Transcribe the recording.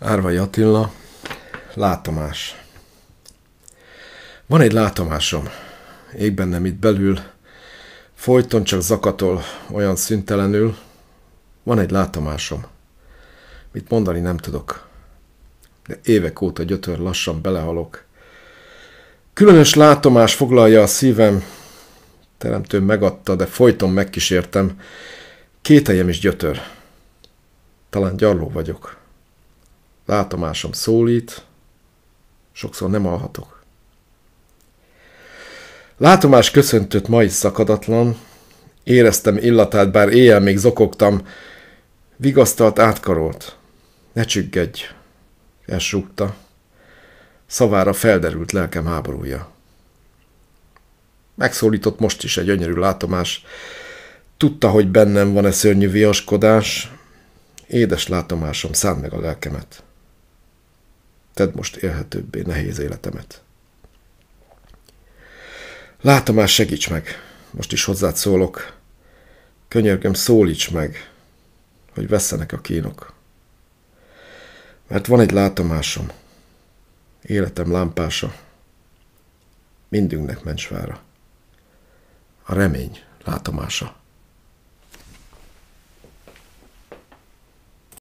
Árvai Attila, látomás. Van egy látomásom, ég bennem itt belül, folyton csak zakatol, olyan szüntelenül. Van egy látomásom, mit mondani nem tudok, de évek óta gyötör, lassan belehalok. Különös látomás foglalja a szívem, teremtőm megadta, de folyton megkísértem. Kételjem is gyötör, talán gyarló vagyok. Látomásom szólít, sokszor nem alhatok. Látomás köszöntött ma is szakadatlan, éreztem illatát, bár éjjel még zokogtam, vigasztalt, átkarolt. Ne csüggedj, elsúgta, szavára felderült lelkem háborúja. Megszólított most is egy gyönyörű látomás, tudta, hogy bennem van-e szörnyű viaskodás. Édes látomásom, szánd meg a lelkemet. Tedd most élhetőbbé nehéz életemet. Látomás, segíts meg, most is hozzád szólok. Könyörgöm, szólíts meg, hogy vesszenek a kínok. Mert van egy látomásom, életem lámpása, mindünknek mencsvára. A remény látomása.